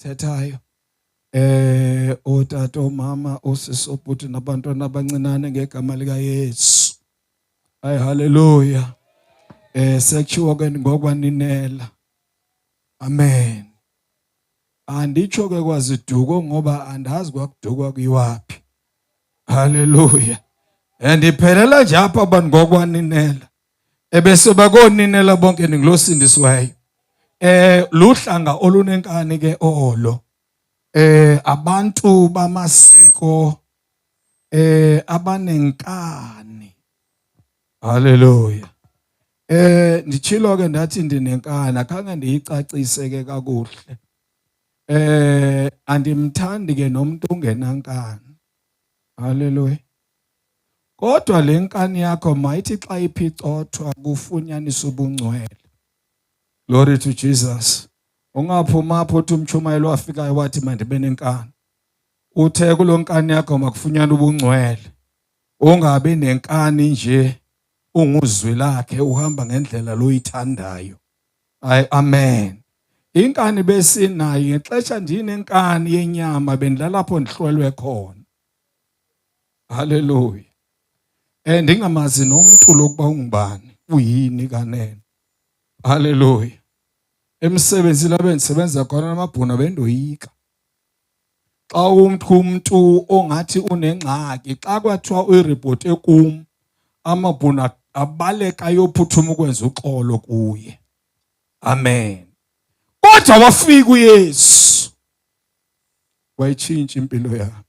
thethayo otata omama osisi obhuti nabantwana abancinane ngegama lika Yesu. Hayi haleluya. Sekuchiwa ke ngokwaninela. Amen. Anditsho ke kwaziduko ngoba andazi kwakudukwa kuyiwapi. Haleluya. Andiphelela nje apha abantu ngokwaninela. Ebese bakoninela bonke ngilosindiswayo. Luhlanga olunenkani ke olo. Abantu bamasiko abanenkani. Haleluya. Ndichilo ke ndathi ndinenkani akhange ndiyicacise ke kakuhle. Andimthandi ke nomuntu ungenankani. Haleluya. Kodwa le nkani yakho mayithi xa iphicothwa kufunyanisa ubungcwele. Glory to Jesus. Ungaphuma apho uthi umchumayelo wafikayo wathi mandibe nenkani. Uthe kulonkani yakho makufunyana ubungcwele. Ungabe nenkani nje unguzwi lakhe uhamba ngendlela loyithandayo. Amen. Inkani besinayo ngexesha ndinenkani yenyama bendilala lapho ndihlwelwe khona. Haleluya. Ndingamazi nomuntu lokuba ungubani uyini kanene. Haleluya. Emsebenzini abendisebenza khona namabhuna bendoyika. Xa umuntu ongathi unengxaki xa kwathiwa uyireport ekum amabhuna abaleka ayophuthuma ukwenza uxolo kuye. Amen. Kodwa wafika uYesu wayitshintsha impilo yami.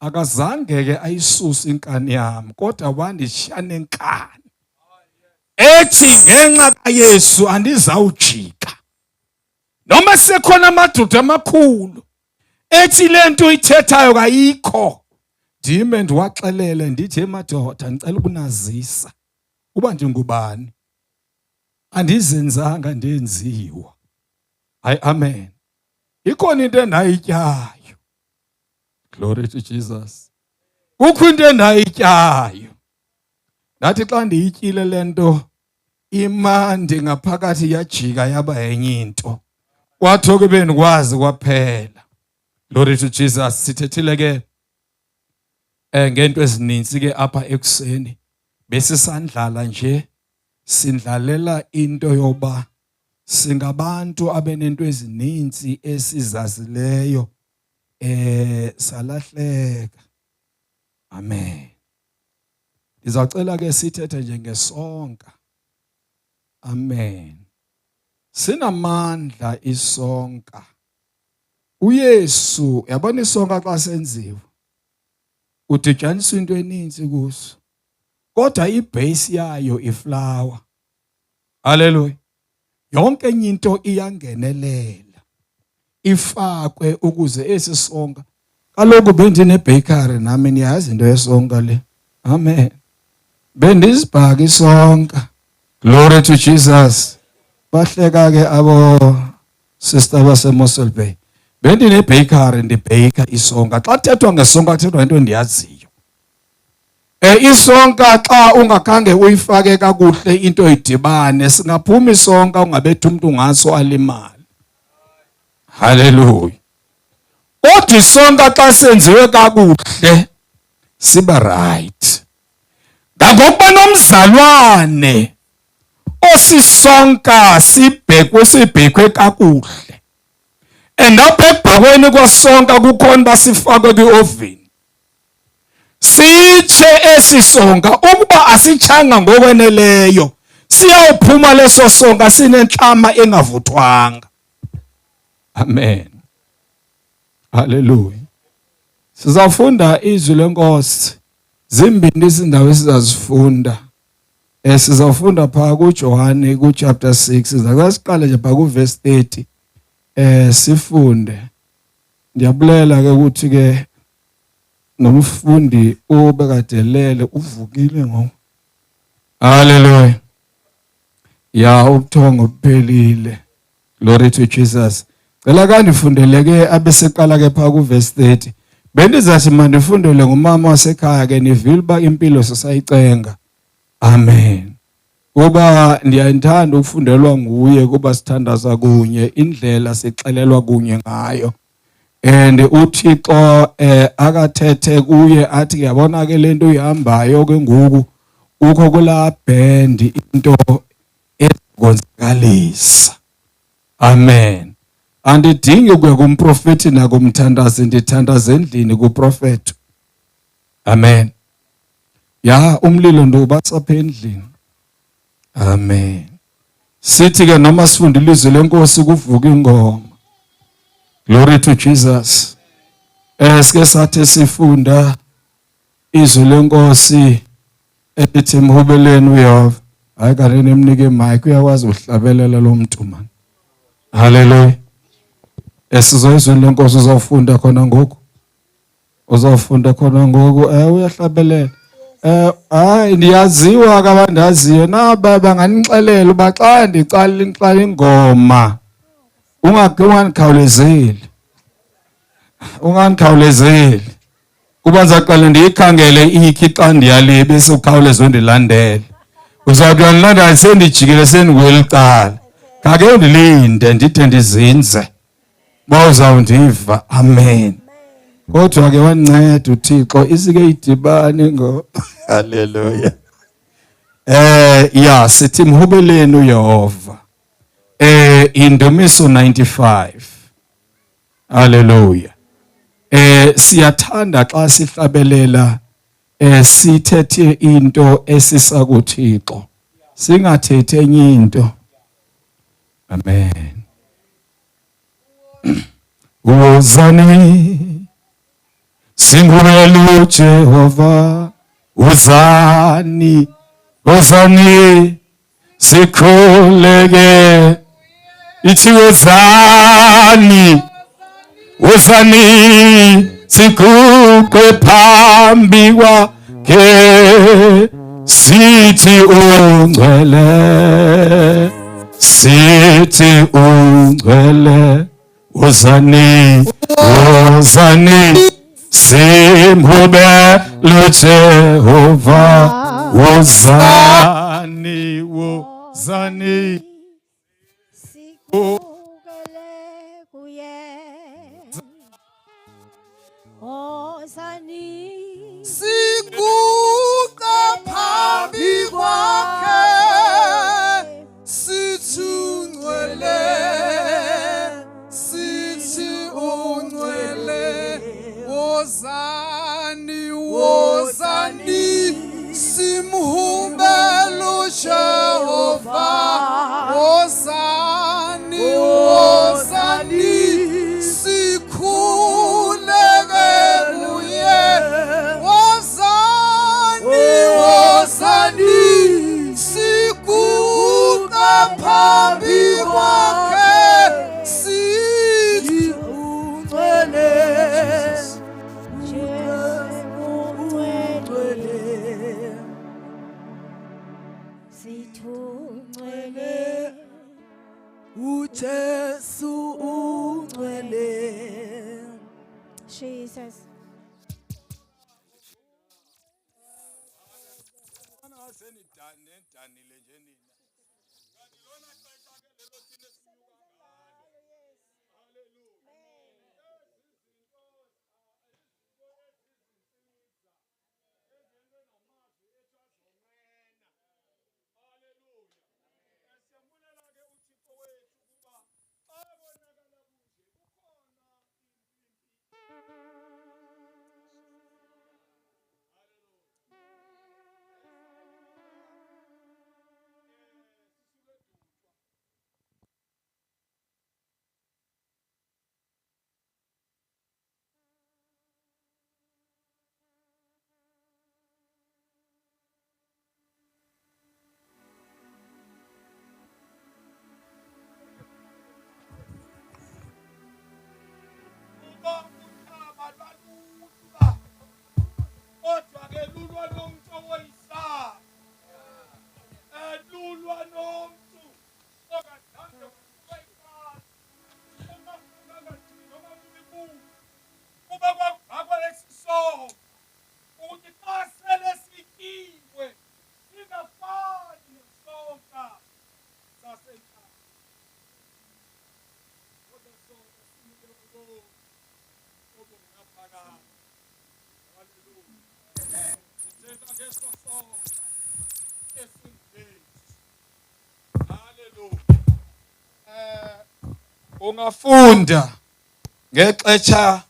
Akazange ke ayisuse inkani yami kodwa wandishiya nenkani. Ethi ngenxa kaYesu andizawujika. Noma sekhona amadoda amakhulu ethi lento ithethayo kayikho. Ndime ndiwaxelele ndithi emadoda ngicela ukunazisa uba ndingubani. Andizenzanga ndenziwa. Amen. Ikhona into endayityayo. Glory to Jesus. Kukho into endayityayo. Nathi xa ndiyityile lento imandi ngaphakathi yajika yaba enye into. Kwathi ke bendikwazi kwaphela. Glory to Jesus. Sithethile ke ngento ezininzi ke apha ekuseni besisandlala nje sindlalela into yoba singabantu abenento ezininzi esizazileyo salahleka. Amen. Ndizawucela ke sithethe nje ngesonka. Amen. Sinamandla isonka. uYesu yabona isonka xa senziwa udityaniswa into eninzi kuso. Kodwa ibase yayo iflower. Haleluya. Yonke enye into iyangenelela. Ifakwe ukuze esi sonka. Kaloku bendine bakery nami niyazi into yesonka le. Amen. Bendisibhaka isonka. Glory to Jesus. Bahleka ke abo sister base Mossel Bay. Bendine bakery ndibheka isonka. Xa thethwa ngesonka thethwa into endiyaziyo. Isonka xa ungakhange uyifake kakuhle into idibane singaphuma isonka ungabetha umuntu ngaso alimali. Hallelujah. Kodwa isonka xa senziwe kakuhle siba right. Ngokuba nomzalwane osisonka sibhekwe kakuhle. Apha ekubhekweni kwasonka kukhona basifakwe kwi-oven. Sitshe esisonka ukuba asitshanga ngokweneleyo siyawuphuma leso sonka sinenhlama engavuthwanga. Amen. Hallelujah. Sizafunda izwi lenkosi zimbini izindawo esizazifunda. Sizafunda phaka kuJohane kuchapter 6 sizaqala nje phaka kuverse 30 sifunde. Ndiyabulela ke ukuthi ke nomfundi obekadelele uvukile ngo. Hallelujah. Ya ubuthongo buphelile. Glory to Jesus. Cela kandifundeleke abeseqala ke phaka kuverse 30. Bendizathi mandifundele ngumama wasekhaya ke nivile ba impilo sisayicenga. Amen. Kuba ndiyayithanda ukufundelwa nguye kuba sithandaza kunye indlela sixelelwa kunye ngayo. And uThixo akathethe kuye athi yabona ke lento uyihambayo ke ngoku ukho kula band into ekonzakalisa. Amen. Andidingi kuya kumprofeti nakumthandazi, ndithandaza endlini kuprofeti. Amen. Ya umlilo ndubasa endlini. Amen. Sithi ke noma sifunde ilizwi lenkosi kuvuka ingoma. Glory to Jesus. Sike sathi sifunda izwi lenkosi ethi mhubeleni uyehova. Hayi kanene emnike mic uyakwazi uhlabelela lo muntu man. Hallelujah. Esizwe lenkosi uzawufunda khona ngoku. Uzawufunda khona ngoku uyahlabelela. Hayi ndiyaziwa kabandaziyo naba banganixelela uba xa ndicala ingoma unganikhawulezeli. Unganikhawulezeli. Kuba ndizaqala ndiyikhangele ikhi xa ndiyale bese ukhawuleze undilandele. Uzawuthi uyandilanda sendijikile sendikweli cala. Khake undilinde ndide ndizinze. Bawuzawundiva. Amen. Kodwa ke wanceda uThixo isike idibane ngo. Hallelujah. Ya sithi mhubeleni uYehova. Indumiso 95. Hallelujah. Siyathanda xa sihlabelela sithethe into esisa kuThixo. Singathethi enye into. Amen. Uzani Singubelu Jehova, uzani, uzani, sikhuleke, ithi uzani, uzani, siguke phambi kwakhe, sithi ungcwele, sithi ungcwele, uzani, uzani, simhubelu Jehova, uzani, uzani, sikukele kuye, uzani, siguka phambi kwakhe, sithi ungcwele, sithi ungcwele. Wozani, wozani, simhubelu Jehova. Wozani, wozani, sikhuleke kuye. Wozani, wozani, siguka phambi kwakhe, sithi ungcwele. Ujesu ungcwele. Jesus. Ungafunda ngexetsha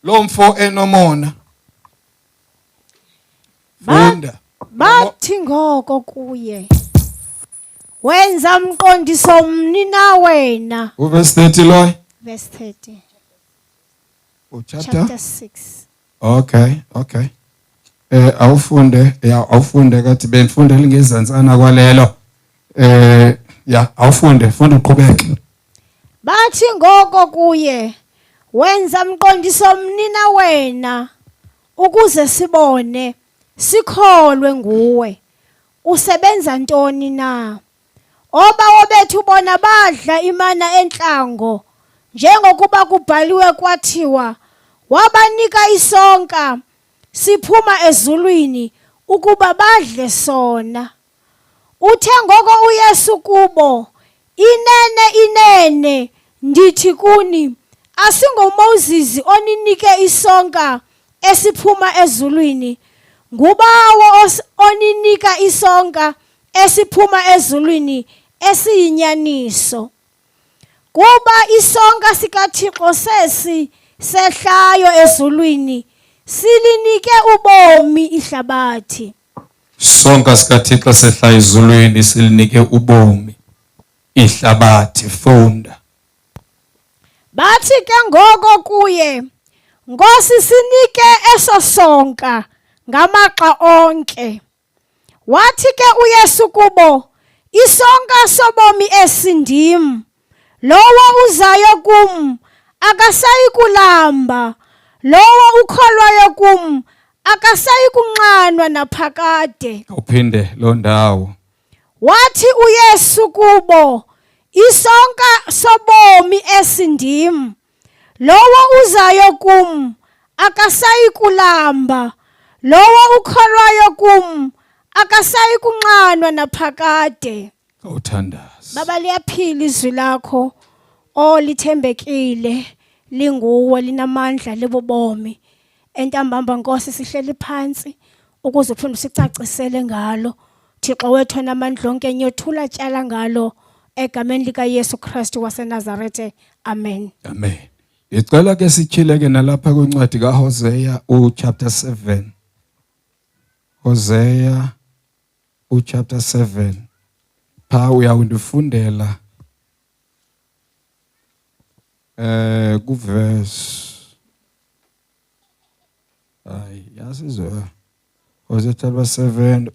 lomfo enomona. Funda. Bathi ngoko kuye, wenza mqondiso mni na wena. Verse 30 loy. Verse 30. Chapter Chapter 6. Okay. Awufunde kathi benifundela ngezantsana kwalelo. Awufunde, funda uqhubeke. Bathi ngoko kuye, wenza mqondiso mni na wena, ukuze sibone, sikholwe nguwe. Usebenza ntoni na? Obawo bethu bona badla imana entlango, njengokuba kubhaliwe kwathiwa, wabanika isonka, siphuma ezulwini, ukuba badle sona. Uthe ngoko uYesu kubo, inene, ndithi kuni, asingoMoses oninike isonka esiphuma ezulwini, ngubawo oninika isonka esiphuma ezulwini esiyinyaniso. Kuba isonka sikaThixo sesi sehlayo ezulwini, silinike ubomi ihlabathi. Sonka sikaThixo sehlayo ezulwini silinike ubomi ihlabathi. Funda. Bathi ke ngoko kuye, Nkosi sinike eso sonka ngamaxa onke. Wathi ke uYesu kubo, isonka sobomi esindim, lowo uzayo kum akasayi kulamba, lowo ukholwayo kum akasayi kunxanwa naphakade. Uphinde lo ndawo. Wathi uYesu kubo, isonka sobomi esindim, lowo uzayo kum akasayi kulamba, lowo ukholwayo kum akasayi kunxanwa naphakade. Uthandaza. Baba, liyaphila izwi lakho, lithembekile, linguwe, linamandla, libobomi. Entambama Nkosi sihleli phansi ukuze uphinde usicacisele ngalo. Thixo wethu namandla onke, nyothula tyala ngalo egameni lika Yesu Kristu waseNazarethe. Amen. Amen. Ngicela ke sityhileke nalapha kwincwadi kaHosea chapter 7. Hosea chapter 7. Pha uyawundifundela kuverse yasizwe Hosea chapter 7.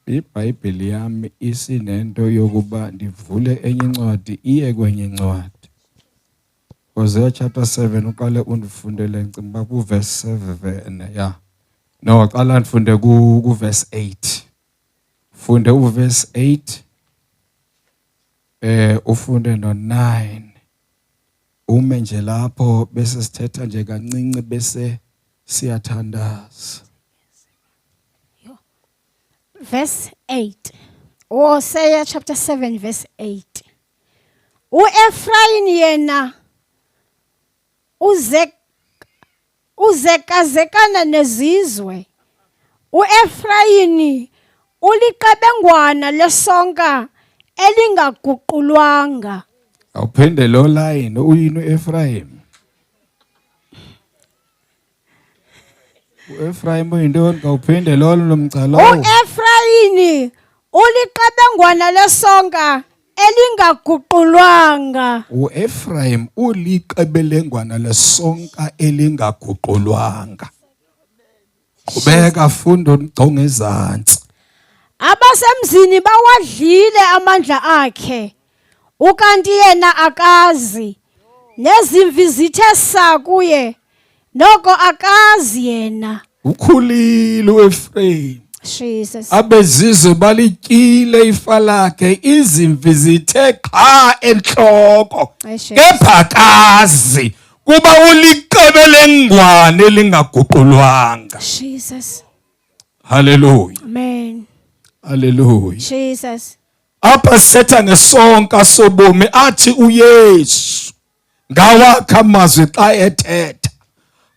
iBhayibheli yami isinento yokuba ndivule enye incwadi iye kwenye incwadi. Hosea chapter 7 uqale undifundele ngicimba kuverse 7 No, qala ndifunde kuverse 8. Funde uverse 8 ufunde no9. Ume nje lapho bese sithetha nje kancinci bese siyathandaza. Verse 8. Hosea chapter 7 verse 8. U-Efrayim yena uzekazekana nezizwe. U-Efrayim uliqebengwana lesonka elingaguqulwanga. Awuphinde lo line uyini uEfrayim? uEfrayim uyintoni? Awuphinde lo lomcalo. U-Efrayim uliqebengwana lesonka elingaguqulwanga. uEfrayim uliqebelengwana lesonka elingaguqulwanga. Qhubeka funda ujonge ezantsi. Abasemzini bawadlile amandla akhe, ukanti yena akazi. Nezimvi zithe saa kuye, noko akazi yena. Ukhulile uEfrayim. Jesus. Abezizwe balityile ifa lakhe, izimvi zithe qha entloko. Kepha akazi kuba uliqebelengwane elingaguqulwanga. Jesus. Hallelujah. Amen. Hallelujah. Jesus. Apha setha ngesonka sobomi athi uYesu ngawakha amazwi xa ethetha.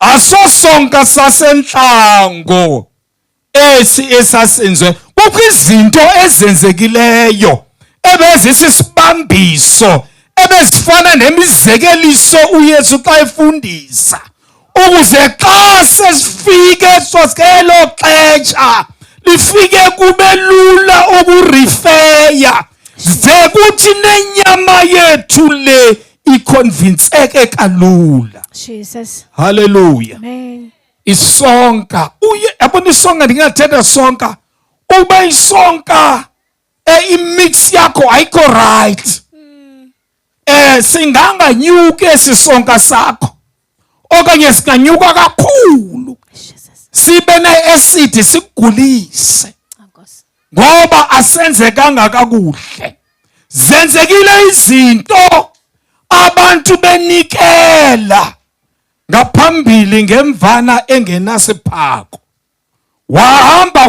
Asosonka sasentlango esasenziwe. Kukho izinto ezenzekileyo ebezisibambiso ebezifana nemizekeliso uYesu xa efundisa, ukuze xa sesifike soselo xesha lifike kube lula ukurifeya, ze kuthi nenyama yethu le iconvinceke kalula. Jesus. Hallelujah. Amen. Isonka yabona isonka, ndingathetha sonka uba isonka imix yakho ayikho right, singanganyuke sisonka sakho okanye singanyuka kakhulu sibe ne-acid sigulise ngoba asenzekanga kakuhle. Zenzekile izinto abantu benikela ngaphambili ngemvana engenasiphako. Wahamba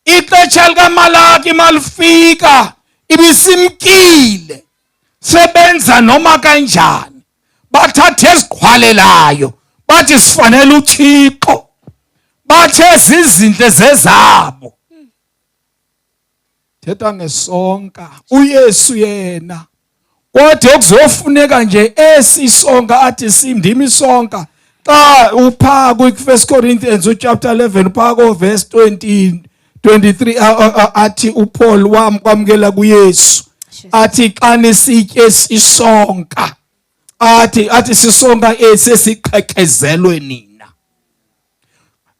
ixesha likaMalaki malifika ibisimkile sebenza noma kanjani, bathathe eziqhwalelayo bathi sifanele uThixo, bathe zizinto zezabo. Thetha ngesonka uYesu yena kodwa kuzofuneka nje esisonka athi simndimi isonka. Xa upha ku-1 Corinthians chapter 11 pha ko verse 23 athi uPaul wamkwamkela kuYesu athi xa nisitye isonka athi sisonka esesiqhekezelwe nina.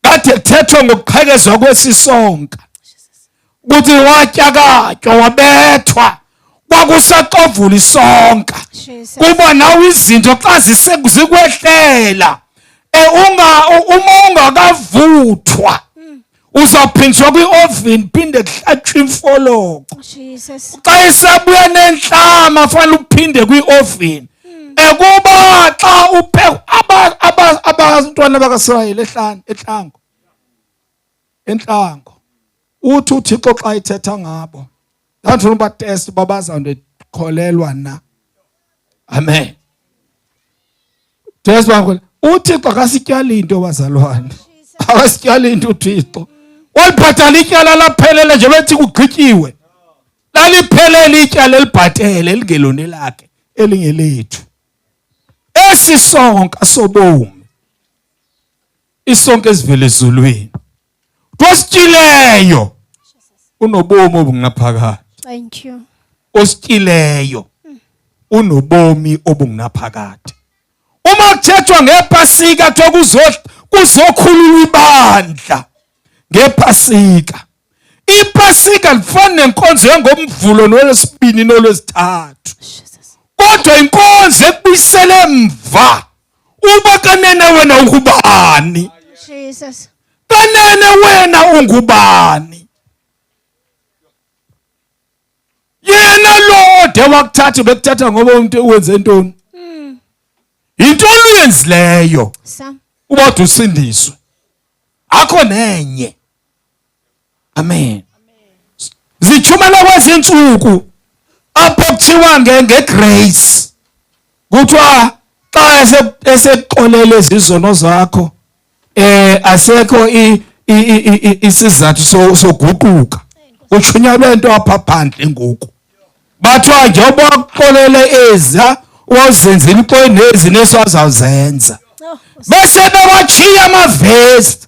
Kade kuthethwa ngokuqhekezwa kwesisonka kuthi watyakatywa wabethwa kwakusaxovula isonka kuba nawe izinto xa zikwehlela uma ungakavuthwa uzawuphindiswa kwi-oven phinde kuhlatshwe imfoloko. Xa isabuya nentlama fanele uphinde kwi-oven. Kuba xa abantwana bakaSirayeli entlango uthi uThixo xa ithetha ngabo ndandifuna ubatest babazawundikholelwa na. Amen. Test bakholelwa. uThixo akasityali into bazalwane, akasityali into uThixo. Walibhatala ityala laphelele nje bethi kugqityiwe, laliphelele ityala elibhatele elingelona lakhe elingelethu. Esisonka sobomi, isonka esivela ezulwini, tosityileyo unobomi obungaphakathi. Thank you. Osityileyo unobomi obungaphakathi. Uma kuthethwa ngepasika kuzokhululwa ibandla ngepasika. Ipasika lifana nenkonzo yangomvulo nolwesibini nolwesithathu. Kodwa inkonzo ekubuyisele emva. Uba kanene wena ungubani? Jesus. Kanene wena ungubani? Yena lo de wakuthatha bekuthatha ngoba umuntu uwenze ntoni? Intoni uyenzileyo? Uba usindiswe. Akho nenye. Amen. Zithumela kwezintsuku apho kuthiwa ngegrace. Kuthiwa xa eseqolele izizono zakho asekho isizathu soguquka. Uchunyalwe into apha phandle ngoku. Bathiwa njengoba kuqolele eza wazenzile iqondezi neswazawuzenza. Bese bewachiya amavesi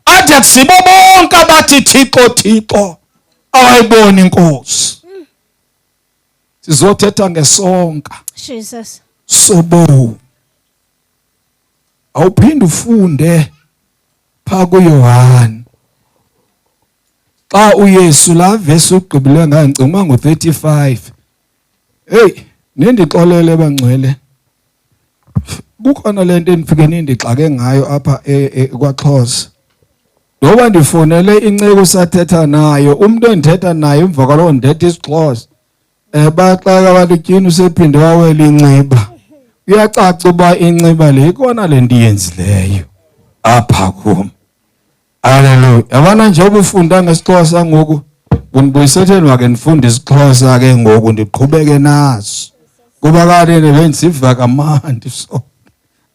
ade kusibo bonke abathi Thixo Thixo awayibona inkosi. Sizothetha ngesonka. Jesus. Sobo. Awuphinde ufunde pha kuYohane. Xa uYesu la verse ugqibile ngangicima ngo35. Hey, nindixolele bangcwele. Kukhona lento endifike nindixake ngayo apha kwaXhosa. Ngoba ndifonele inceke sathetha nayo, umuntu endithetha naye emva kwaloo ndethe isiXhosa. Baxaka abantu tyini usephinde wawela inciba. Uyacaca uba inciba le ikona le ndiyenzileyo apha kum. Hallelujah. Yabona njengoba ufunda ngesiXhosa ngoku undibuyisetheni wake ndifunde isiXhosa ke ngoku ndiqhubeke naso. Kuba kade bendisiva kamandi so.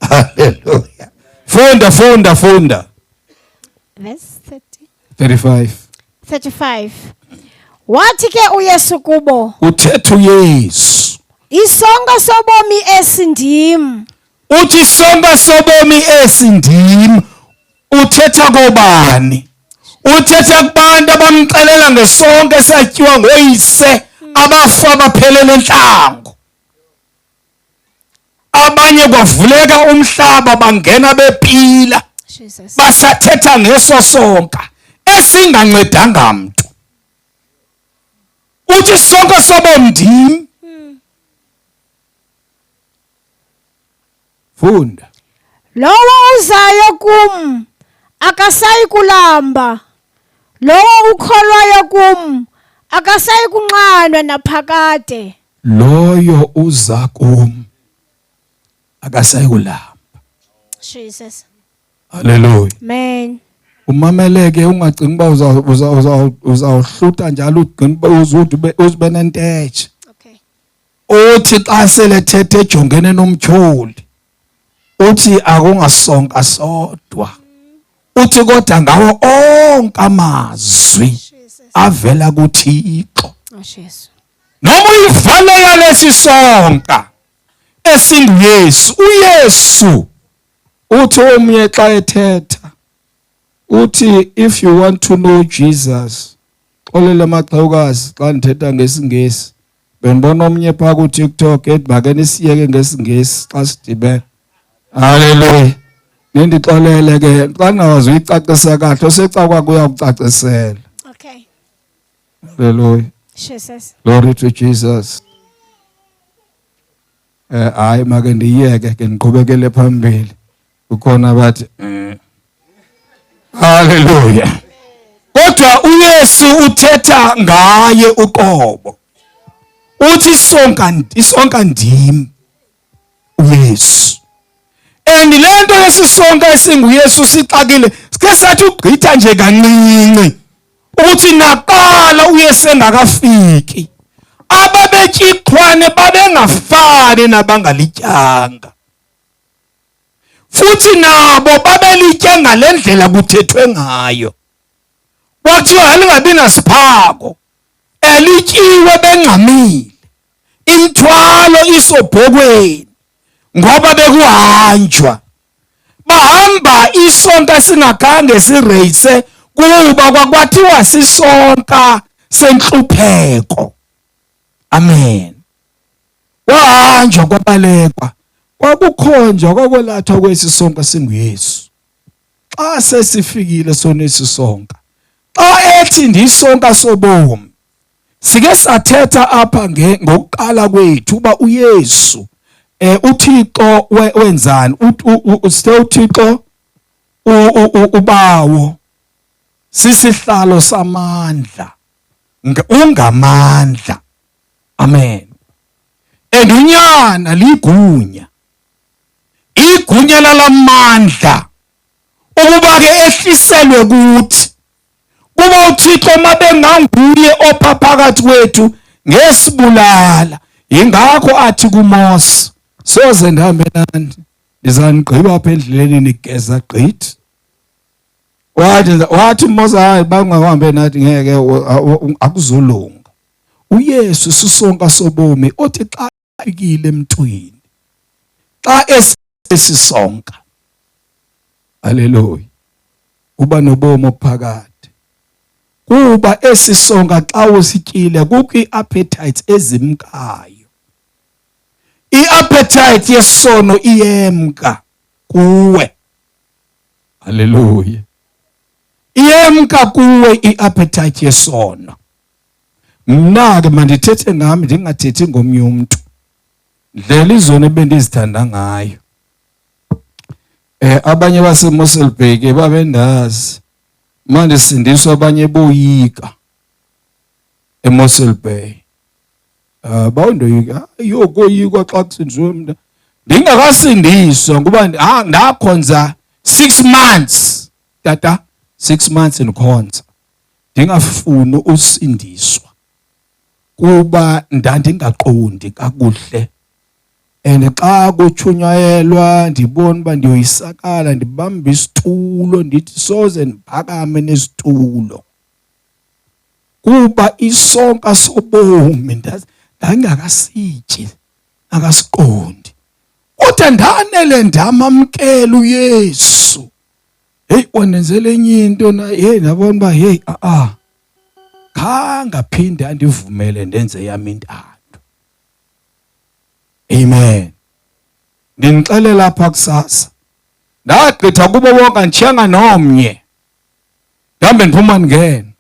Hallelujah. Funda. verse 35. Wathi ke uYesu kubo, Uthetha uYesu. isonka sobomi esindim. Uthi isonka sobomi esindim. Uthetha kobani? Uthetha kubantu abamxelela ngesonka esatyiwa ngoyise abafa baphelele entlango. Abanye kwavuleka umhlaba bangena bephila. Jesus. Basathetha ngeso sonka esingancedanga mntu. Uthi sonke sobomndim. Funda. Lowo uzayo kum akasayi kulamba. Lowo ukholwayo kum akasayi kunxanwa naphakade. Loyo uza kum akasayi kulamba. Jesus. Hallelujah. Amen. Umameleke ungacinga uzawuhluta njalo ugcina uzibe nentetshe. Okay. Uthi xa selethethe ejongene nomtyholi. Uthi akungasonka sodwa. Uthi kodwa ngawo onke amazwi Jesus. avela kuThixo. Oh Jesus. Noma uyivale yalesi sonka esinguYesu, uYesu uthi omnye xa ethetha uthi if you want to know Jesus, xolela maxhawukazi xa ndithetha ngesingesi. Benibona omnye phaa ku TikTok ethi make nisiyeke ngesingesi xa sidibene. Hallelujah. Nindixolele ke xa nawazi uyicacisa kahle osecakwa kuyakucacisela. Okay. Hallelujah. Jesus. Glory to Jesus. Hayi make ndiyeke ke ndiqhubekele phambili. Kukhona bathi Hallelujah. Kodwa uYesu uthetha ngaye uqobo. Uthi isonka ndim uYesu. Lento yesisonka esinguYesu sixakile sike sathi ugqitha nje kancinci ukuthi naqala uYesu engakafiki ababetyiqhwane babengafani nabangalityanga futhi nabo babelitya ngalendlela kuthethwe ngayo. Kwathiwa alingabi nasiphako elityiwe bengxamile imthwalo isobhokweni ngoba bekuhanjwa bahamba isonka singakhange sireyise kuba kwakwathiwa sisonka senhlupheko. Amen. Wahanjwa kwabalekwa kwakukhonjwa kwakwelathwa kwesisonka singuYesu. Xa sesifikile sona isisonka, xa ethi ndisonka sobomi, sike sathetha apha ngokuqala kwethu uba uYesu uThixo wenzani? uThixo ubawo sisihlalo samandla, ungamandla. Amen. Unyana ligunya, igunya lalamandla ukuba ke ehliselwe kuthi kuba uThixo mabenganguye ophaphakathi kwethu ngesibulala. Ingakho athi kuMose, soze ndihambe nani ndizanigqiba apha endleleni nigeza gqithi. Wathi Mose, hayi bangahambe nathi ngeke akuzolunga. uYesu sisonka sobomi othi xa fikile emntwini, xa esisonka, haleluya, uba nobomi ophakade. Kuba esisonka xa usityile kukho ii-appetites ezimkayo. I-appetite yesono iyemka kuwe. Haleluya. Iyemka kuwe i-appetite yesono. Mna ke mandithethe ngami ndingathethi ngomnye umuntu. Ndlela izona ebendizithanda ngayo. Abanye baseMossel Bay ke babendazi. Manje sindiswa abanye boyika eMossel Bay. Bawundoyika yokoyikwa xa kusinjwe mna. Ndingakasindiswa ngoba ndakhonza 6 months. Tata 6 months ndikhonza. Ndingafuni usindiswa. Kuba ndandingaqondi kakuhle and xa kuchunyayelwa ndibona uba ndiyoyisakala ndibamba isitulo ndithi soze ndiphakame nesitulo kuba isonka sobomi ndangakasityi akasiqondi kodwa ndanele ndamamkela uYesu hey wanenzele enye into na hey nabona uba hey khangaphinde andivumele ndenze yami intando. Amen. Ndinixelela lapha kusasa ndagqitha kubo bonke ndithenga nomnye ndihambe ndiphuma ndingena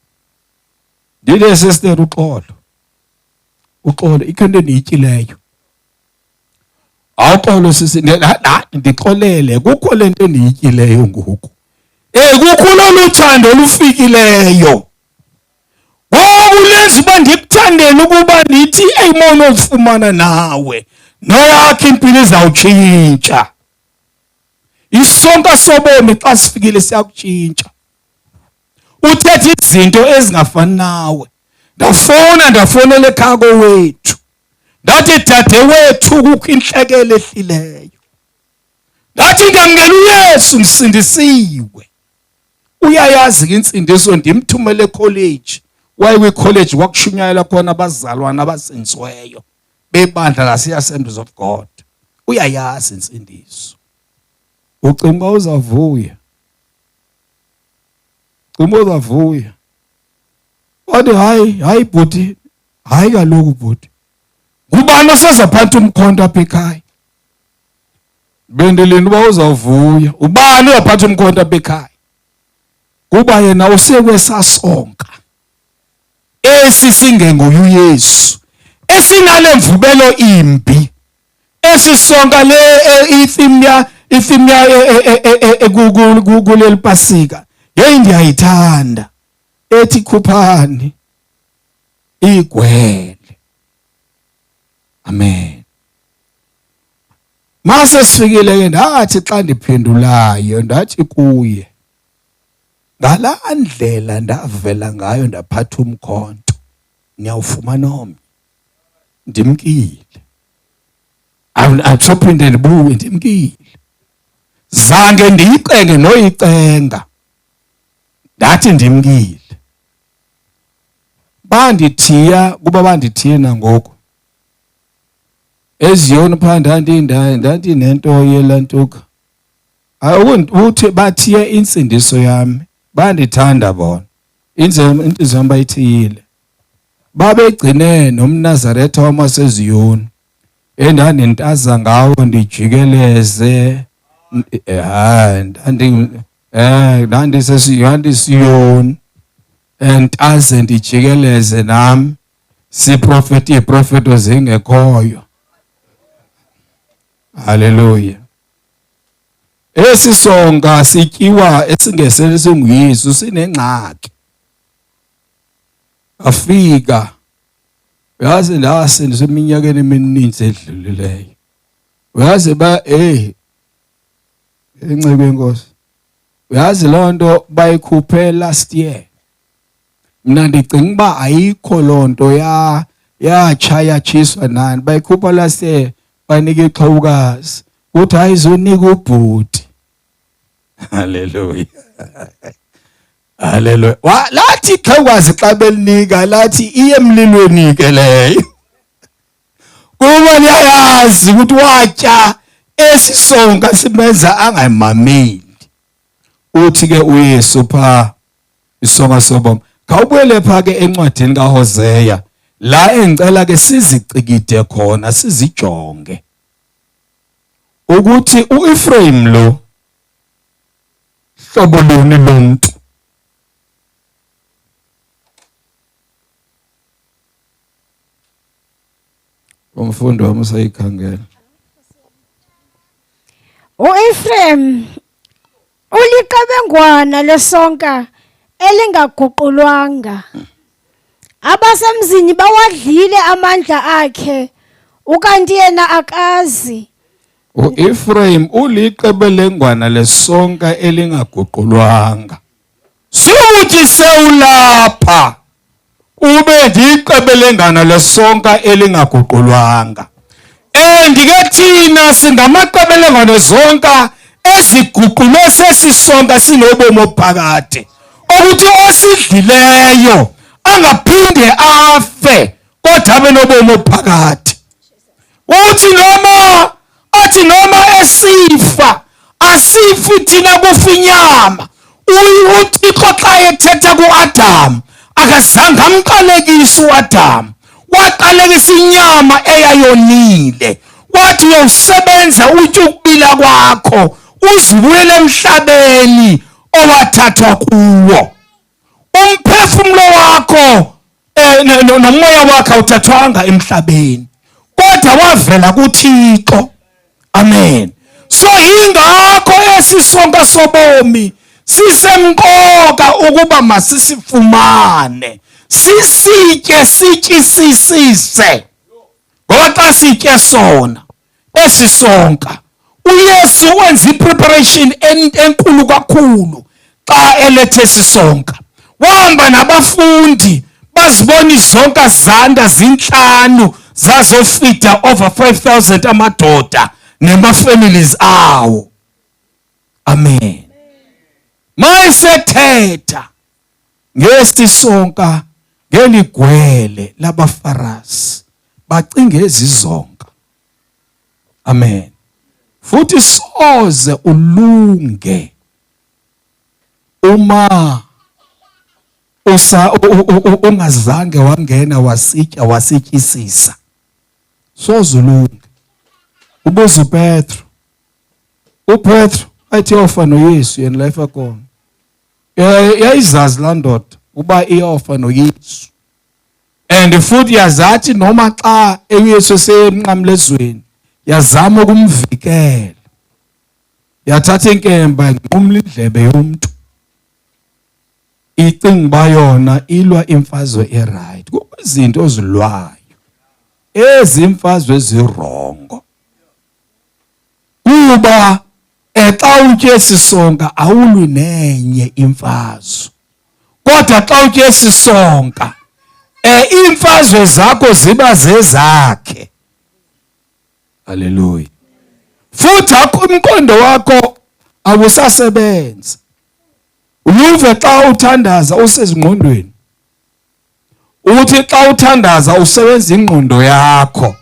ndithi sister uxolo ikho into endiyityileyo awuxolo sisi ndixolele kukho le nto endiyityileyo ngoku kukho loluthando olufikileyo ngoku lenza uba ndikuthandele ukuba ndithi eyimona olufumana nawe noyakho impilo izawutshintsha. Isonka sobomi xa sifikile siyakutshintsha uthetha izinto ezingafani nawe. Ndafonela ekhaya kowethu ndathi dade wethu kukho intlekele ehlileyo ndathi ngamngela uYesu ndisindisiwe. Uyayazi ke insindiso ndimthumele ecollege kwikholeji kwakushunyayela khona abazalwana abasindisiweyo bebandla lase-Assemblies of God. Uyayazi insindiso. Ucinga uzavuya wathi hayi bhuti hayi kaloku bhuti ngubani osezaphatha umkhonto apha ekhaya bendilinda uba uzawuvuya ubani uzaphatha umkhonto apha ekhaya kuba yena usekwesasonka esi singenguye uYesu esinale mvubelo imbi esisonka le ithimya kuleli Pasika hey ndiyayithanda ethi khuphani igwele. Amen. Mase sifikile ke ndathi xa ndiphendulayo ndathi kuye ngalaa ndlela ndavela ngayo ndaphatha umkhonto niyawufumana omnye ndimkile atshophinde ndibuye ndimkile zange ndiyicenge noyicenga ndathi ndimkile bandithiye nangoku eziyona phaa ndanti nento yelantuka uthi bathiye insindiso yami bandithanda bona inhliziyo yami bayithiyile babegcine nomNazaretha wamaseziyoni endandintaza ngawo ndijikeleze ndandisesiyoni entaze ndijikeleze nami siprofeti iprofeto zingekhoyo. Haleluya. Esi sonka sityiwa esingesele singuYesu sinengxaki. Afika uyazi ndasindiswa eminyakeni emininzi edlulileyo. Uyazi encebe inkosi. Uyazi loo nto bayikhuphe last year. Mna ndicinga uba ayikho loo nto yatshiswa nani bayikhupha last year banika ixhawukazi uthi ayizonika ubhuti. Haleluya. Haleluya. Lathi ixhawukazi xa belinika lathi iye emlilweni ke leyo. Kuba liyayazi ukuthi watya esi sonka simenza angayimameli. Uthi ke uYesu pha isonka sobomi. Khawubuyele pha ke encwadini kaHoseya la engicela ke sizicikide khona sizijonge ukuthi uEfrayim lo hlobo luni lomuntu. Umfundi wami usayikhangela. uEfrayim uliqabengwana lesonka elingaguqulwanga. Abasemzini bawadlile amandla akhe ukanti yena akazi. uEfrayim uliqebelengwana lesonka elingaguqulwanga. Suthi sewulapha ube ndiqebelengana lesonka elingaguqulwanga. Ndike thina singamaqebelengwane zonka eziguqulwe sesisonka sinobomi ophakade ukuthi osidlileyo angaphinde afe kodwa abe nobomi ophakade. Athi noma esifa asifi thina kufa inyama. UThixo xa ethetha ku-Adam akazange amqalekise u-Adam, waqalekisa inyama eyayonile. Wathi uyawusebenza utye ukubila kwakho uzibuyele emhlabeni owathathwa kuwo. Umphefumulo wakho nomoya wakho awuthathwanga emhlabeni kodwa wavela kuThixo. Amen. So ingakho esisonka sobomi sisemqoka ukuba masisifumane, sisitye sityisisise. Ngoba xa sitye sona esisonka, uYesu wenza ipreparation enkulu kakhulu xa elethe sisonka. Wahamba nabafundi bazibona izonka zanda zinhlanu zazofida over 5,000 amadoda nema-families awo. Amen. Mayisethetha ngesisonka ngeligwele labaFarisi bacinga ezizonka. Amen. Futhi soze ulunge uma ungazange wangena wasitya wasityisisa. Soze ulunge. Ubuza uPetro. uPetro athi yofa noYesu yena la efakhona. Yayizazi laa ndoda uba iyofa noYesu. And futhi yazathi noma xa uYesu esemnqamlezweni yazama ukumvikela. Yathatha inkemba inqumla indlebe yomuntu. Icinga uba yona ilwa imfazwe eright. Kuzinto ozilwayo ezimfazwe ezirongo. Kuba xa utye esisonka awulwi nenye imfazwe. Kodwa xa utye esisonka imfazwe zakho ziba zezakhe. Haleluya. Futhi umqondo wakho awusasebenza. Uyuve xa uthandaza usezingqondweni. Uthi xa uthandaza usebenza ingqondo yakho.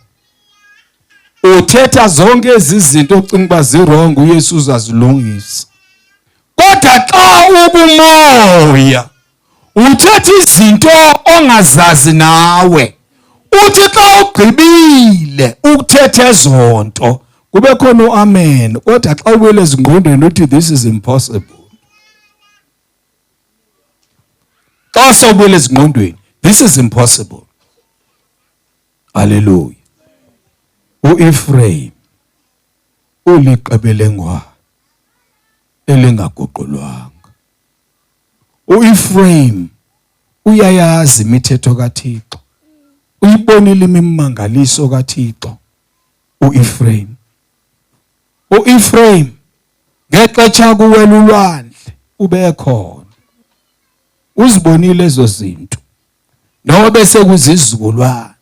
Uthetha zonke izinto ocinga uba zirongo uYesu uzazilungisa. Kodwa xa ukumoya uthetha izinto ongazazi nawe. Uthi xa ugqibile ukuthetha ezonto kube khona uamen. Kodwa xa ubuyele ezingqondweni uthi this is impossible. Xa sobuyele ezingqondweni this is impossible. Hallelujah. U-Ephraim uliqebelengwane elingaguqulwanga. U-Ephraim uyayazi imithetho kaThixo. Uyibonile imimangaliso kaThixo. U-Ephraim ngexetsha kuwela ulwandle ubekhona. Uzibonile ezo zinto. Noma bese kuzizukulwane.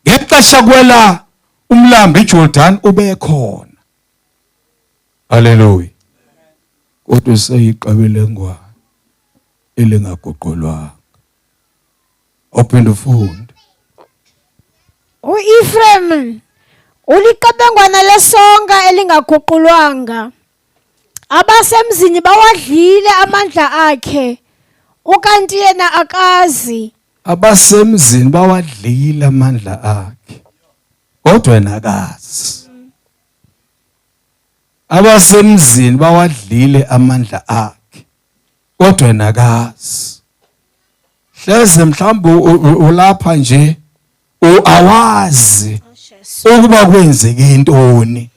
Ngexesha kwela umlambo iJordan ubekhona. Hallelujah. Kodwa seyiqebelengwane elingaguqulwanga. Open the phone. U-Ephraim uliqebengwana lesonka elingaguqulwanga. Abasemzini bawadlile amandla akhe ukanti yena akazi. Abasemzini bawadlile amandla akhe kodwa yena akazi. Abasemzini bawadlile amandla akhe kodwa yena akazi. Hleze mhlawumbe ulapha nje awazi ukuba kwenzeke intoni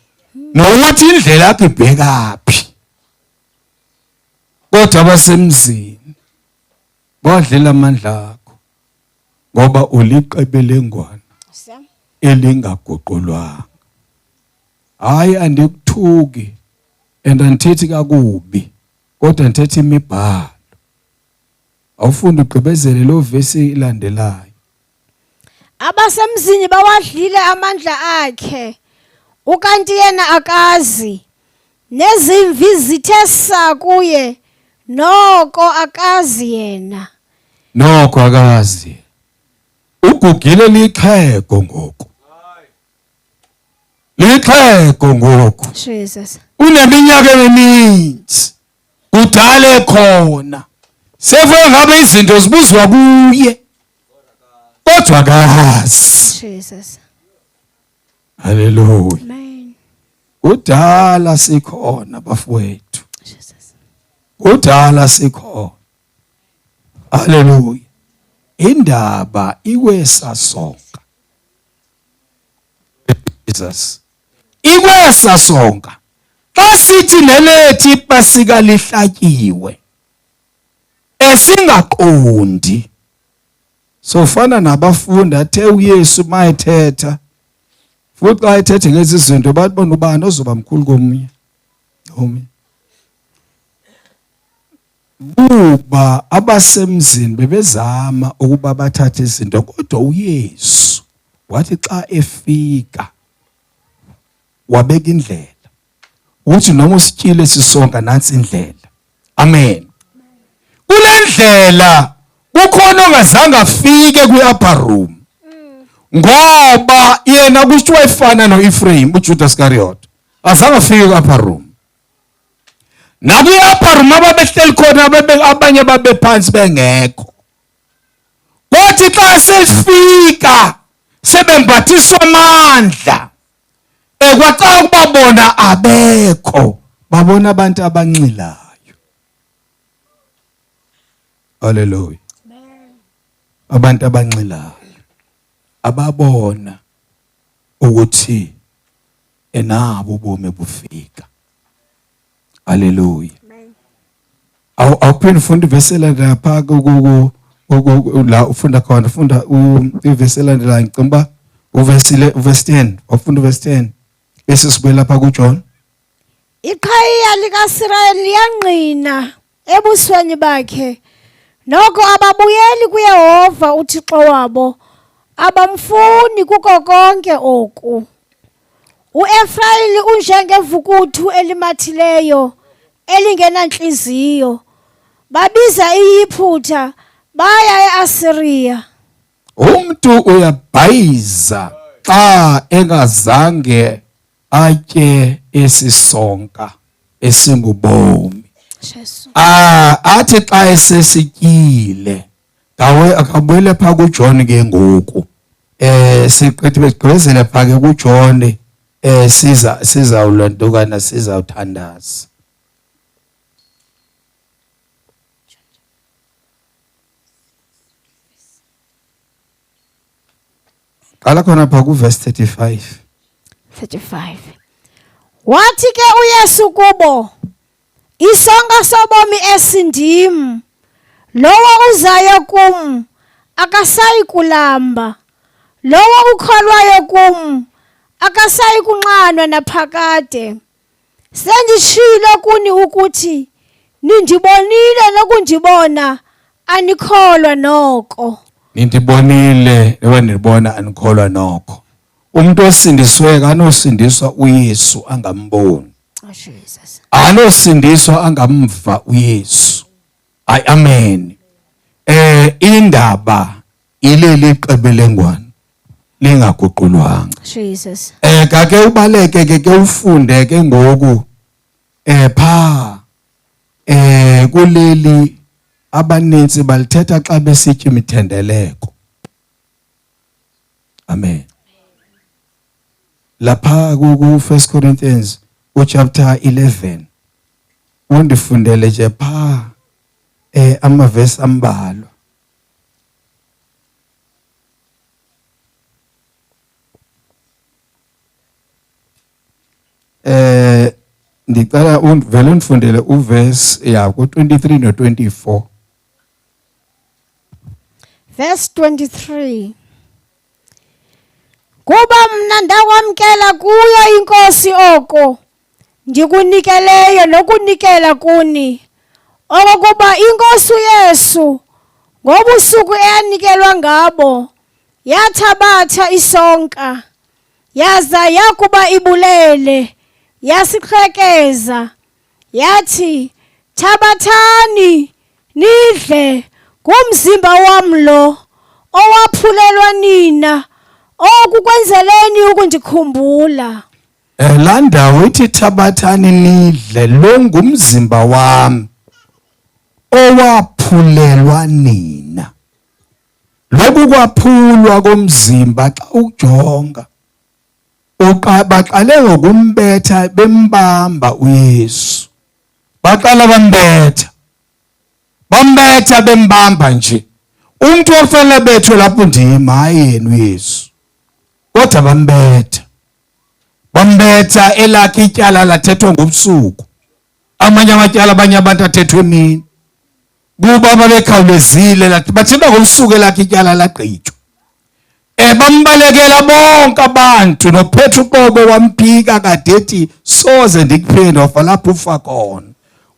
nokuthi indlela yakhe ibhekaphi. Kodwa abasemzini bawadlile amandla akho ngoba uliqebelengwane elingaguqulwanga. Hayi andikuthuki and andithethi kakubi kodwa ndithetha imibhalo. Awufunda ugqibezele lo vesi ilandelayo. abasemzini bawadlile amandla akhe ukanti yena akazi nezimvi zithe saa kuye noko akazi yena noko akazi ugugile lixhego ngoku lixhego ngoku Jesus uneminyaka emininzi kudala khona sefe ngabe izinto zibuzwa kuye kodwa akazi Jesus haleluya amen kudala sikhona bafowethu Jesus kudala sikhona haleluya indaba ikwesa sonka Jesus ikwesa sonka xa sithi nelethi ipasika lihlatyiwe esingaqondi sofana nabafundi athe uYesu mayithetha futhi xa ethethe ngezi zinto bathi bona ubani ozoba mkhulu komnye buba abasemzini bebezama ukuba bathathe izinto kodwa uYesu wathi xa efika wabeka indlela uthi noma usityile sisonka nansi indlela amen kule ndlela kukhona ongazange afike kwi-upper room ngoba yena kushiwo efana no-Ephraim uJudas Iscariot azange afike kwi-upper room nakwi-upper room ababehleli khona abanye babephansi bengekho kwathi xa sefika sebembathiswa amandla kwaxa ukubabona abekho babona abantu abanxilayo haleluya abantu abanxilayo ababona ukuthi enabo ubomi bufika haleluya awuphinde ufunda ivesi elandelayo lapha la ufunda khona ufunda ivesi elandelayo ngicimba uvesi 10 wafunda uvesi 10 bese sibuye lapha kuJohn iqhayiya likaSirayeli liyangqina ebusweni bakhe noko ababuyeli kuYehova uThixo wabo abamfuni kuko konke oku uEfrayili unjengevukuthu elimathileyo elingenanhliziyo babiza iyiphutha baya eAsiriya umuntu uyabhayiza xa engazange atye esisonka esingubomi athi xa esesityile akabuyele pha kuJohn ke ngoku siqithe begqibezele pha ke kuJohn sizawulandukana sizawuthandaza qala khona pha kuverse 35 wathi ke uYesu kubo isonka sobomi esindim lowo uzayo kum akasayi kulamba lowo ukholwayo kum akasayi kunqanwa naphakade senditshilo kuni ukuthi nindibonile nokundibona anikholwa noko nindibonile nibona anikholwa noko umuntu osindiswe kanosindiswa uYesu angamboni Jesus anosindiswa angamva uYesu amen indaba ileli qebelengwane lingaguqulwanga Jesus kake ubaleke ke ufunde ke ngoku pha kuleli abaninzi balithetha xa besitya imithendeleko amen lapha ku 1 Corinthians chapter 11 undifundele nje pha amavesi ambalwa ndicela uvele undifundele uverse ku 23 no 24 verse 23 kuba mna ndakwamkela kuyo inkosi oko ndikunikeleyo nokunikela kuni okokuba inkosi uYesu ngobusuku eyanikelwa ngabo yathabatha isonka yaza yakuba ibulele yasiqhekeza yathi, thabathani nidle, ngumzimba wami lo owaphulelwa nina, okukwenzeleni ukundikhumbula. La ndawo ithi thabathani nidle, lo ngumzimba wami owaphulelwa nina. Lobu kwaphulwa komzimba xa ujonga baqale ngokumbetha bembamba uYesu. Baqala bambetha bembamba nje. Umuntu ofanele bethwe lapho ndima hayi yena uYesu. Kodwa bambetha elakhe ityala lathethwa ngobusuku. Amanye amatyala abanye abantu athethwe emini. Kuba babekhawulezile lathi bathetha ngobusuku elakhe ityala lagqitywa. Bambalekela bonke abantu noPetru uqobo wamphika kadethi soze ndikuphinde wafa lapho ufa khona.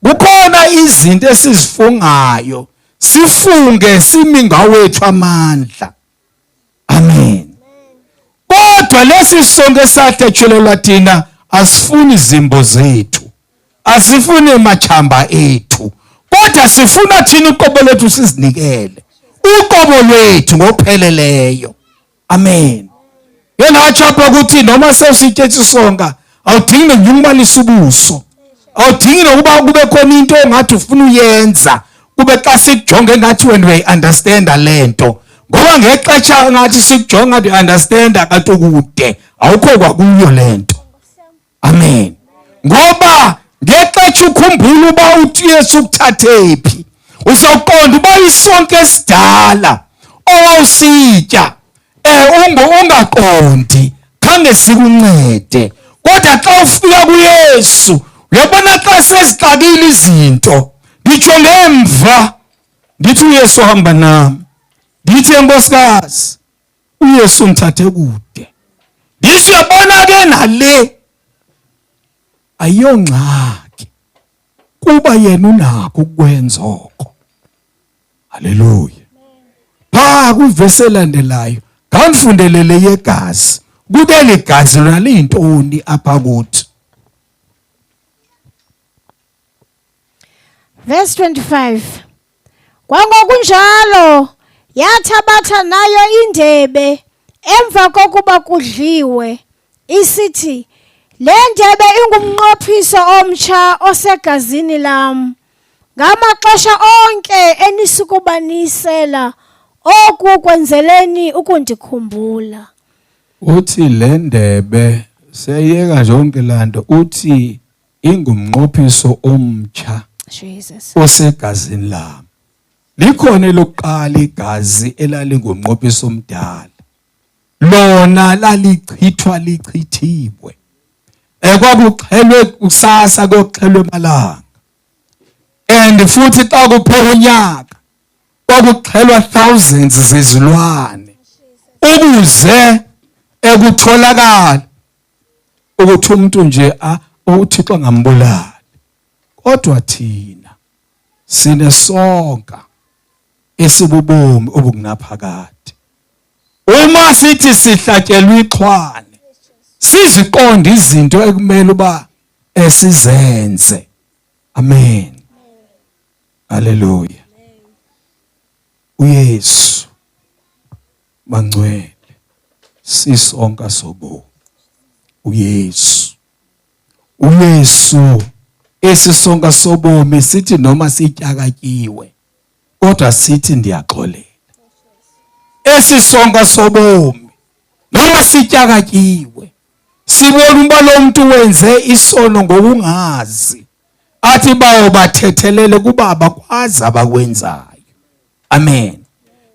Kukhona izinto esizifungayo, sifunge simi ngawethu amandla. Amen. Kodwa lesi sonke sathetshelelwa thina asifuni izimbo zethu, asifuni machamba ethu, kodwa sifuna thina uqobo lwethu sizinikele, uqobo lwethu ngopheleleyo. Amen. Yena wachapha ukuthi noma sewusithethe isonka awudingi nokunyumalisa ubuso, awudingi nokuba kube khona into ongathi ufuna uyenza, kube xa sikujonge ngathi wena uyayi-understanda lento, ngoba ngexesha ngathi sikujonga ngathi uyi-understanda kanti ukude awukho kwakuyo lento. Amen. Ngoba ngexesha ukhumbula uba uthi uYesu ukuthathephi, usawuqonda uba isonke esidala owawusitya ungaqondi khange sikuncede, kodwa xa ufika kuYesu uyabona xa sezixakile izinto. Ngitsho ngemva ndithi uYesu hamba nami, ndithi enkosikazi uYesu ngithathe kude, ndithi uyabona ke nale ayiyongxaki kuba yena unakho ukwenza oko. Haleluya. Pha kwivesi elandelayo ngamfundelele yegazi, kube legazi lona liyintoni apha kuthi. Verse 25. Kwangokunjalo yathabatha nayo indebe emva kokuba kudliwe, isithi, le ndebe ingumnqophiso omtsha osegazini lam, ngamaxesha onke enisukubanisela oku kwenzeleni ukundikhumbula. Uthi le ndebe seyeka zonke lanto, uthi ingumnqophiso omtsha Jesus osegazini lami. Likhona elokuqala igazi elalingumnqophiso omdala, lona lalichithwa lichithiwe. Kwakuxhelwe kusasa, kwakuxhelwe emalanga, and futhi xa kuphela unyaka kwakuxhelwa thousands zezilwane ukuze ekutholakala ukuthi umuntu nje uThixo angambulali. Kodwa thina sinesonka esibubomi obukunaphakade. Uma sithi sihlatshelwe ixhwane, siziqonda izinto ekumele uba esizenze. Amen. Haleluya. uYesu mangcwele sisonka sobomi. uYesu esisonka sobomi sithi noma sityakatyiwe kodwa sithi ndiyaxolela. Esisonka sobomi noma sityakatyiwe sibona uba lo muntu wenze isono ngokungazi, athi bawo bathethelele kuba abakwazi abakwenzayo. Amen.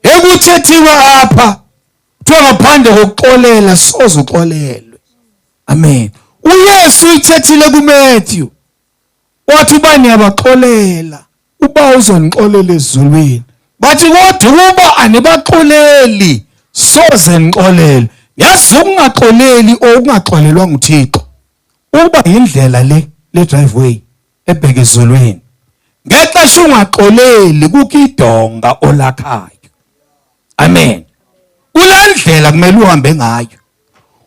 Ekuthethiwe apha kuthiwa ngaphandle kokuxolela soze uxolelwe. Amen. uYesu uthethile kuMathew wathi uba niyabaxolela uba uzonixolela ezulwini, bathi kodwa uba anibaxoleli soze nixolele. Yazi ukungaxoleli okungaxolelwa nguThixo uba yindlela le driveway ebheka ezulwini. Ngexesha ungaxoleli kukho idonga olakhayo. Amen. kulandlela kumele uhambe ngayo.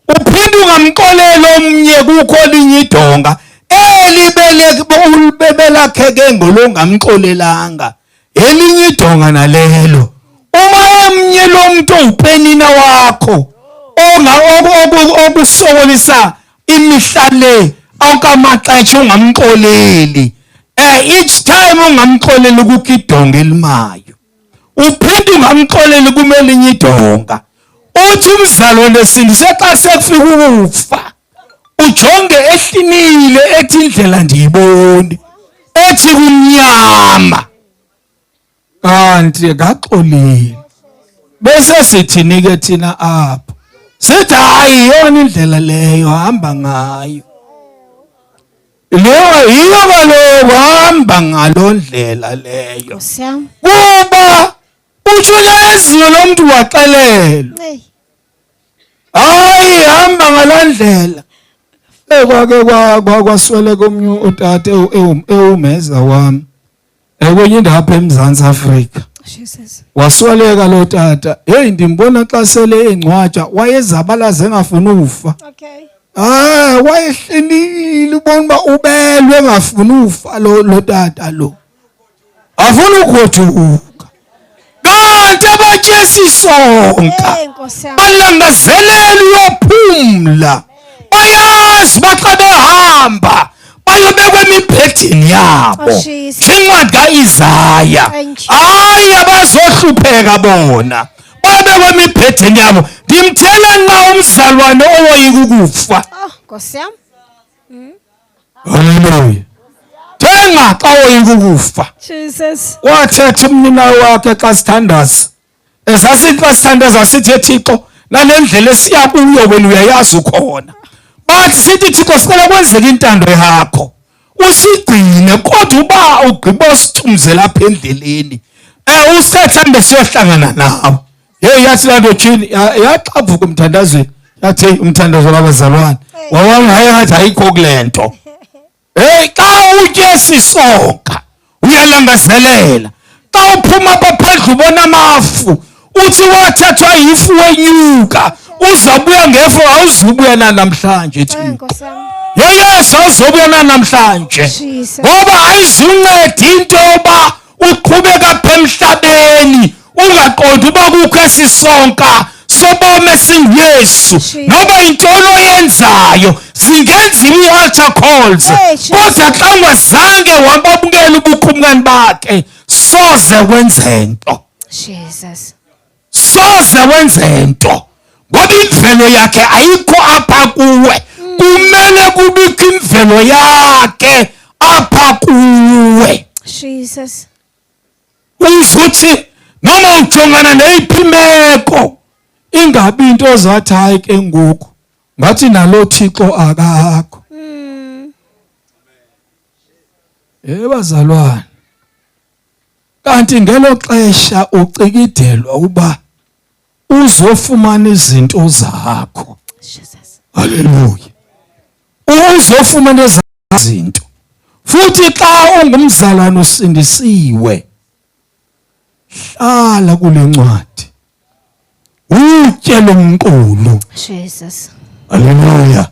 Uphinde ungamxoleli omnye kukho linye idonga elibelakheke ngolongamxolelanga. Elinye idonga nalelo. Uma emnye lo muntu upenina wakho okusokolisa imihla le awukamaxesha ungamxoleli. Each time ungamxoleli kukho idonga elimayo. Uphinde ungamxoleli kumelinye idonga. Uthi umzalwane sindise xa sekufika ukufa. Ujonge ehlinile ethi indlela ndiyiboni. Ethi kumnyama. Kanti kaxolile. Bese sithini ke thina apha? Sithi hayi yona indlela leyo hamba ngayo. Leyo yiyo kaloku hamba ngalondlela leyo. Siyam. Kuba utshuleziyo lo muntu waxelelwa. Hayi hamba ngalandlela. Kwake kwaswele komnye utata ewumeza wami. Kwenye indawo apha eMzantsi Afrika. Jesus. Wasweleka lo tata. Hey ndimbona xa sele engcwatsha wayezabalaza engafuni ukufa. Okay. Wayehlinile ubona ubelwe engafuni ukufa lo tata lo. Afuna ukugothuka. Kanti abatyesisonka. Nkosi yami. Balangazelela uyophumla. Bayazi baxa behamba. Bayobekwa emibhedeni yabo. Incwadi kaIsaya. Hayi abazohlupheka bona. Bayobekwa emibhedeni yabo. Ndimthela nqa umzalwane owoyika ukufa. Nkosi yami. Haleluya. Thenga xa woyika ukufa. Jesus. Wathetha umnina wakhe xa sithandaza. Esasithi xa sithandaza sithi eThixo nalendlela esiya kuyo wena uyayazi ukhona. Bathi sithi Thixo sicela kwenzeke intando yakho. Usigcine kodwa uba ugqiba usithumzela apha endleleni. Usithathambe siyohlangana nawe. Hey yathi lanto chini yaxavuka umthandazweni. Yathi umthandazo wabazalwane. Wawangaye ngathi ayikho kulento. Hey xa utye sisonka uyalangazelela. Xa uphuma apha phandle ubona amafu. Uthi wathathwa yifu wenyuka. Uzabuya ngefo awuzubuya namhlanje Thixo. Yes awuzubuya namhlanje. Ngoba ayizunceda into yoba uqhubeka apha emhlabeni ungaqondi uba kukho esisonka sobome singuYesu. Noba intolo yenzayo singenziwa i-altar calls. Kodwa xa ungazange wababukela ubukumkani bakhe soze wenze nto. Jesus. Soze wenze nto. Ngoba imvelo yakhe ayikho apha kuwe. Kumele kubikho imvelo yakhe apha kuwe. Jesus. Uzuthi noma ujongana neyiphi imeko ingabi into ozathi hayi ke ngoku ngathi nalo Thixo akakho. Bazalwane. Kanti ngelo xesha ucikidelwa uba uzofumana izinto zakho. Jesus. Haleluya. Uzofumana izinto. Futhi xa ungumzalwane usindisiwe. Hlala kule ncwadi. Utye lomqulu. Jesus. Haleluya.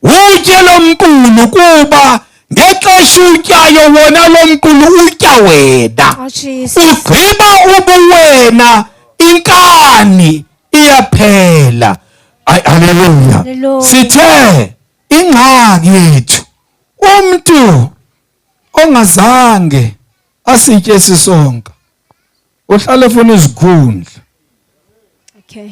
Utye lomqulu kuba ngexesha utyayo wona lomqulu utya wena. Ugqiba ubuwena inkani iyaphela. Haleluya. Sithe ingxaki yethu umuntu ongazange asitye sisonka uhlala efuna izikhundla. Okay.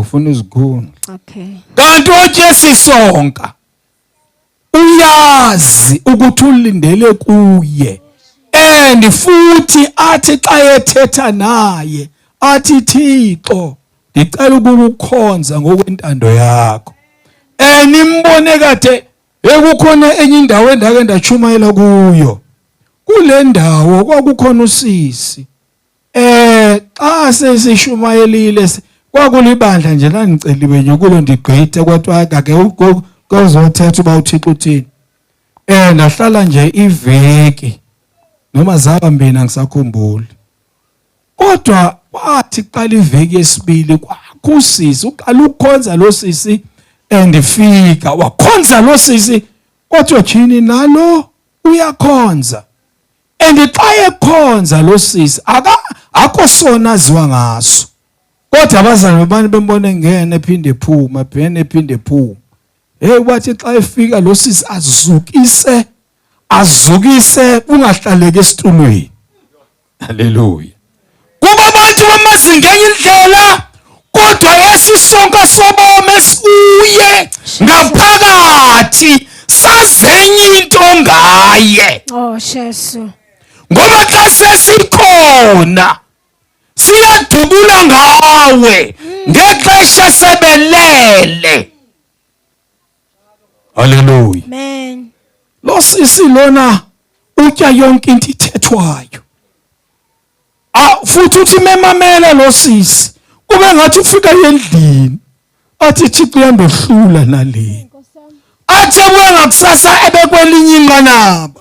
Ufuna izikhundla. Okay. Kanti otye sisonka uyazi ukuthi ulindele kuye. And futhi athi xa ethetha naye athi Thixo ndicela ukukukhonza ngokwentando yakho. Nimbone kade ekukhona enye indawo endake ndachumayela kuyo. Kule ndawo kwakukhona usisi. Xa sesishumayelile kwakulibandla nje laniceliwe nje kulo ndigqithe kwathi akake ukuzothetha uba uThixo uthini. Ndahlala nje iveki noma zaba mbini angisakhumbuli. Kodwa kwathi qala iveki yesibili kwakho usisi uqala ukukhonza lo sisi andifika wakhonza lo sisi kodwa jini nalo uyakhonza xa ekhonza lo sisi akosona aziwa ngaso kodwa abazali bebani bembona engene ephinde ephuma bhene ephinde ephuma wathi xa efika lo sisi azukise ungahlaleki esitulweni. Haleluya. Kuba abantu bamazingenye indlela kodwa Yesu sonke sobome sibuye ngaphakathi sazenye into ngaye. Oh Jesu. Ngoba xa sesikhona siyadubula ngawe ngexesha sebelele. Haleluya. Amen. Lo sisi lona utya yonke into ithethwayo. Futhi uthi memamela lo sisi kube ngathi ufika endlini athi Thixo uyandohlula naleni. Athi abuya ngakusasa ebekwelinye inqanaba.